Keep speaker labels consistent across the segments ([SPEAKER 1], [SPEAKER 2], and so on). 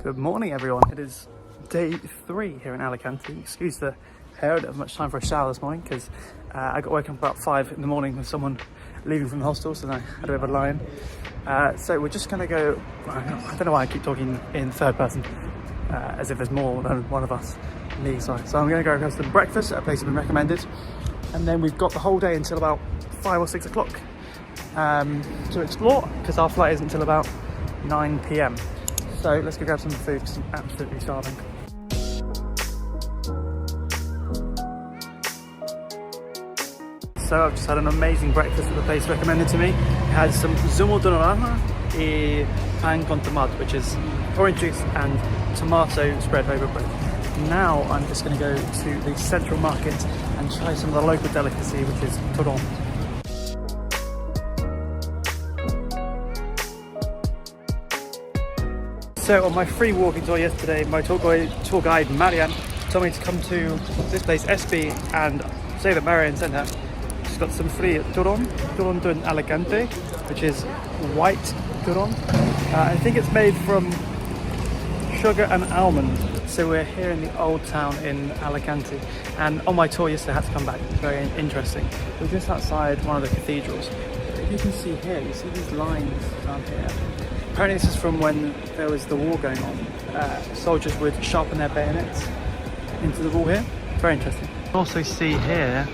[SPEAKER 1] Good morning everyone, it is day 3 here in Alicante. Excuse the hair, I didn't have much time for a shower this morning because I got woken up about 5 in the morning with someone leaving from the hostel, so I had a bit of a lie-in. So we're just going to go, I don't know why I keep talking in third person, as if there's more than one of us, me, sorry. So I'm going to go have some breakfast at a place that's been recommended, and then we've got the whole day until about 5 or 6 o'clock to explore, because our flight isn't until about 9 p.m. So let's go grab some food because I'm absolutely starving. So I've just had an amazing breakfast at the place recommended to me. It has some zumo de naranja e pan con tomate, which is orange juice and tomato spread over bread. Now I'm just going to go to the central market and try some of the local delicacy, which is turon. So on my free walking tour yesterday, my tour guide Marianne told me to come to this place, SB, and say that Marianne sent her. She's got some free turon in Alicante, which is white turon. I think it's made from sugar and almond. So we're here in the old town in Alicante, and on my tour yesterday I had to come back. It's very interesting. We're just outside one of the cathedrals. If you can see here, you see these lines down here. Apparently this is from when there was the war going on. Soldiers would sharpen their bayonets into the wall here. Very interesting. You also see here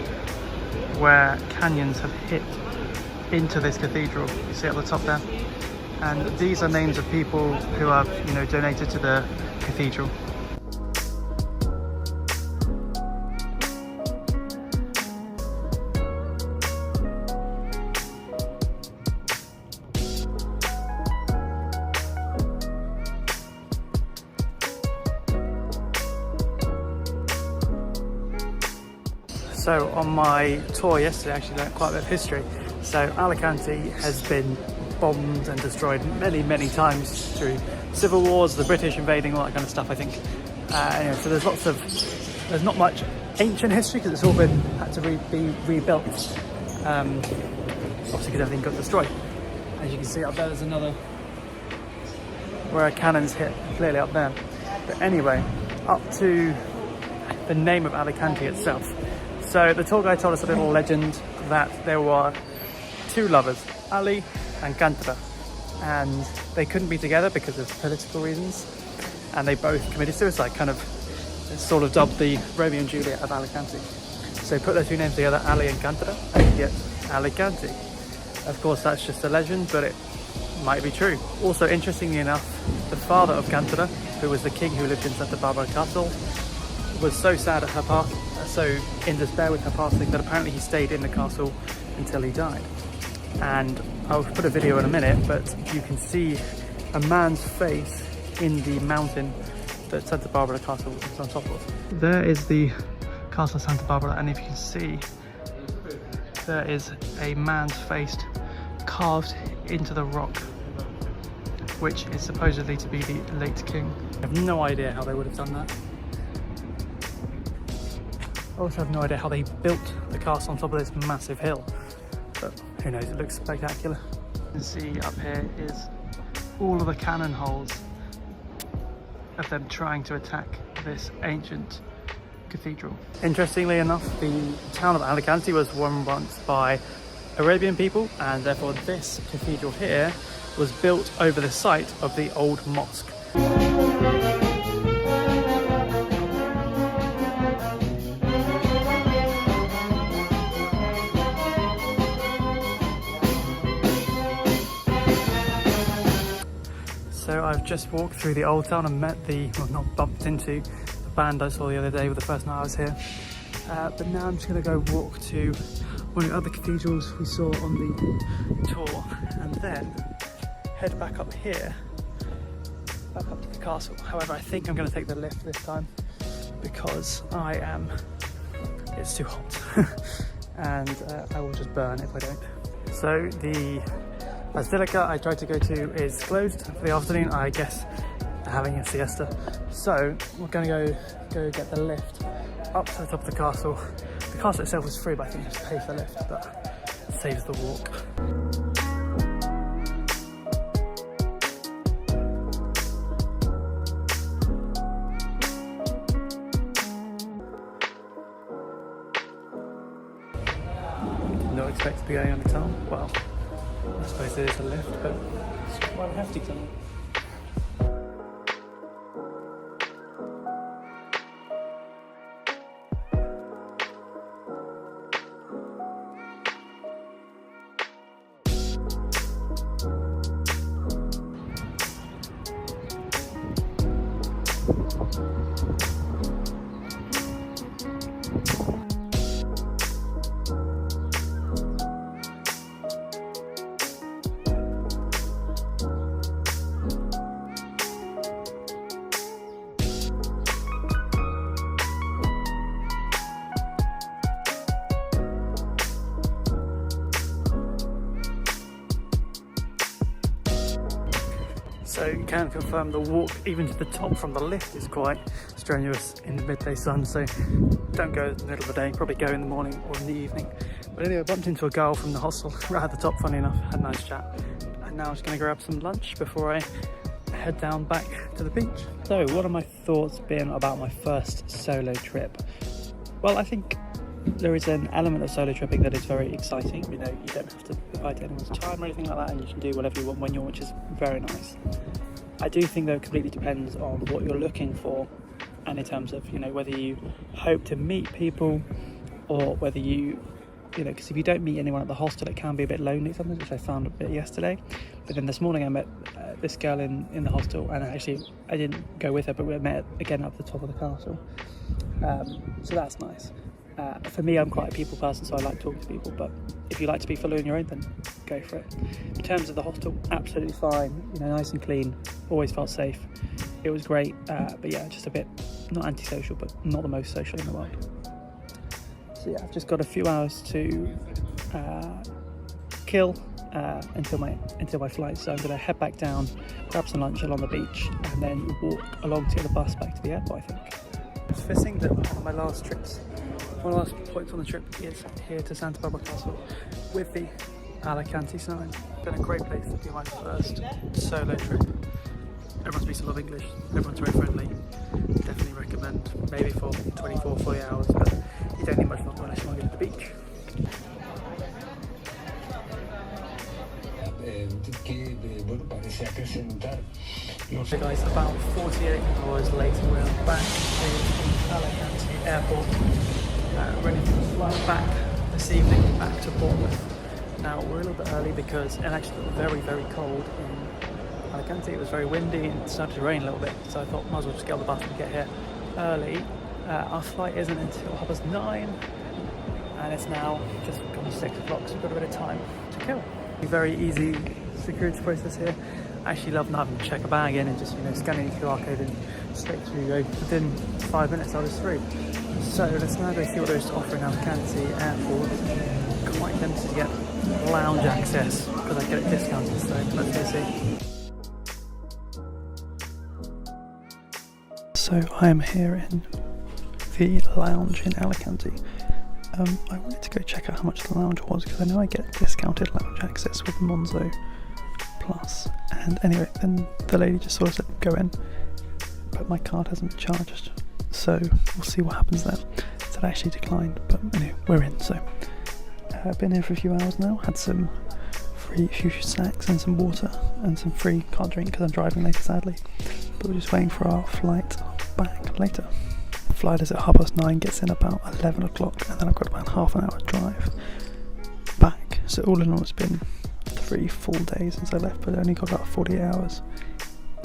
[SPEAKER 1] where canyons have hit into this cathedral. You see at the top there? And these are names of people who have, donated to the cathedral. So on my tour yesterday, I actually learned quite a bit of history. So Alicante has been bombed and destroyed many times through civil wars, the British invading, all that kind of stuff, I think. So there's not much ancient history because it's all had to be rebuilt. Obviously because everything got destroyed. As you can see up there, there's another where a cannon's hit, clearly up there. But anyway, up to the name of Alicante itself. So the tour guide told us a little legend that there were 2 lovers, Ali and Cantera, and they couldn't be together because of political reasons, and they both committed suicide, sort of dubbed the Romeo and Juliet of Alicante. So put their 2 names together, Ali and Cantera, and you get Alicante. Of course that's just a legend, but it might be true. Also, interestingly enough, the father of Cantera, who was the king who lived in Santa Barbara Castle, was so sad at her passing, so in despair with her passing, that apparently he stayed in the castle until he died. And I'll put a video in a minute, but you can see a man's face in the mountain that Santa Barbara Castle is on top of. There is the Castle of Santa Barbara, and if you can see, there is a man's face carved into the rock, which is supposedly to be the late king. I have no idea how they would have done that. I also have no idea how they built the castle on top of this massive hill, but who knows, it looks spectacular. You can see up here is all of the cannon holes of them trying to attack this ancient cathedral. Interestingly enough, the town of Alicante was run once by Arabian people, and therefore this cathedral here was built over the site of the old mosque. So I've just walked through the old town and met not bumped into the band I saw the other day with the first night I was here. But now I'm just going to go walk to one of the other cathedrals we saw on the tour, and then head back up here, back up to the castle. However, I think I'm going to take the lift this time because it's too hot and I will just burn if I don't. So the Basilica I tried to go to is closed for the afternoon. I guess they're having a siesta. So we're going to go get the lift up to the top of the castle. The castle itself was free, but I think you have to pay for the lift, but it saves the walk. expect to be going on its own. Well, I suppose it is a lift, but it's quite a hefty tunnel. So you can confirm the walk even to the top from the lift is quite strenuous in the midday sun, so don't go in the middle of the day, probably go in the morning or in the evening. But anyway, I bumped into a girl from the hostel right at the top, funny enough, had a nice chat, and now I'm just going to grab some lunch before I head down back to the beach. So what have my thoughts been about my first solo trip? Well, I think there is an element of solo tripping that is very exciting. You know, you don't have to abide to anyone's time or anything like that, and you can do whatever you want when you want, which is very nice. I do think though it completely depends on what you're looking for, and in terms of, you know, whether you hope to meet people or whether you know, because if you don't meet anyone at the hostel, it can be a bit lonely sometimes, which I found a bit yesterday. But then this morning I met this girl in the hostel, and actually I didn't go with her, but we met again up the top of the castle. So that's nice. For me, I'm quite a people person, so I like talking to people, but if you like to be fully on your own, then go for it. In terms of the hostel, absolutely fine, you know, nice and clean, always felt safe. It was great, but yeah, just a bit, not antisocial, but not the most social in the world. So yeah, I've just got a few hours to kill until my flight, so I'm going to head back down, grab some lunch along the beach, and then walk along to the bus back to the airport, I think. I was fishing that one of my last trips. One of the last points on the trip is here to Santa Barbara Castle with the Alicante sign. Been a great place to be my first solo trip. Everyone speaks a lot of English, everyone's very friendly. Definitely recommend, maybe for 24, 40 hours, but you don't need much longer unless you want to go to the beach. So guys, about 48 hours later we're back to Alicante airport, ready to fly back this evening back to Bournemouth. Now we're a little bit early because it actually got very, very cold in Alicante. It was very windy and it started to rain a little bit, so I thought might as well just get on the bus and get here early. Our flight isn't until 9:30 and it's now just gone 6 o'clock, so we've got a bit of time to kill. Very easy security process here. I actually love not having to check a bag in and just, you know, scanning the QR code and straight through. Within 5 minutes I was through. So let's now go see what there is to offer in Alicante airport. Quite tempted to get lounge access because I get it discounted, so let's go see. So I am here in the lounge in Alicante. I wanted to go check out how much the lounge was because I know I get discounted lounge access with Monzo Plus. And anyway, then the lady just sort of said go in, but my card hasn't been charged, so we'll see what happens there. So I actually declined, but anyway, we're in. So I've been here for a few hours now, had some free few snacks and some water and some free can't drink because I'm driving later sadly, but we're just waiting for our flight back later. The flight is at 9:30, gets in about 11 o'clock, and then I've got about half an hour drive back. So all in all it's been 3 full days since I left, but I only got about 48 hours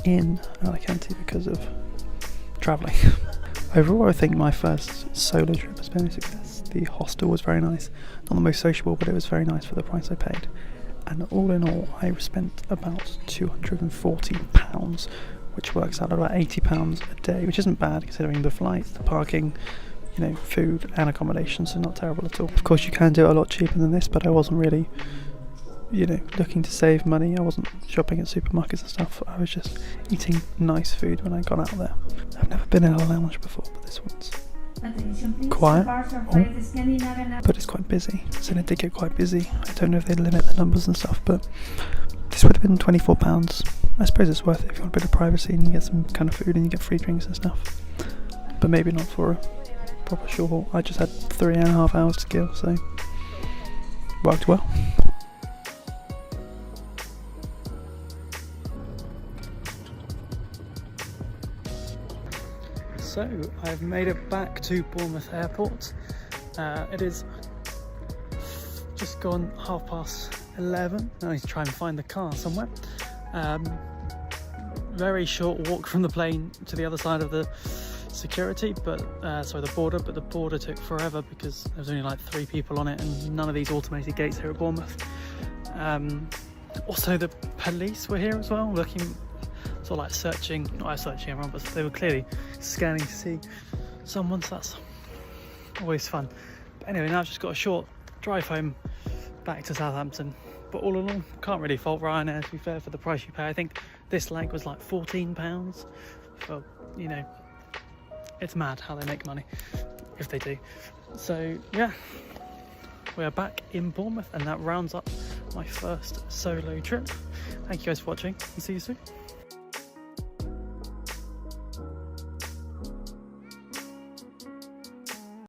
[SPEAKER 1] in Alicante because of travelling. Overall I think my first solo trip has been a success. The hostel was very nice, not the most sociable, but it was very nice for the price I paid. And all in all I spent about £240, which works out at about £80 a day, which isn't bad considering the flights, the parking, you know, food and accommodation, so not terrible at all. Of course you can do it a lot cheaper than this, but I wasn't really, you know, looking to save money. I wasn't shopping at supermarkets and stuff. I was just eating nice food when I got out there. I've never been in a lounge before, but this one's quiet, but it's quite busy. So it did get quite busy. I don't know if they limit the numbers and stuff, but this would have been £24. I suppose it's worth it if you want a bit of privacy and you get some kind of food and you get free drinks and stuff. But maybe not for a proper short haul. I just had 3.5 hours to kill, so
[SPEAKER 2] worked well.
[SPEAKER 1] So I've made it back to Bournemouth Airport. It is just gone 11:30. I need to try and find the car somewhere. Very short walk from the plane to the other side of the security, but the border. But the border took forever because there was only like 3 people on it, and none of these automated gates here at Bournemouth. Also, the police were here as well, looking, sort of like searching. Not searching everyone, but they were clearly scanning to see someone. So that's always fun. But anyway, now I've just got a short drive home back to Southampton. But all in all, can't really fault Ryanair, to be fair, for the price you pay. I think this leg was like £14. Well, you know, it's mad how they make money, if they do. So yeah, we are back in Bournemouth, and that rounds up my first solo trip. Thank you guys for watching, and see you soon.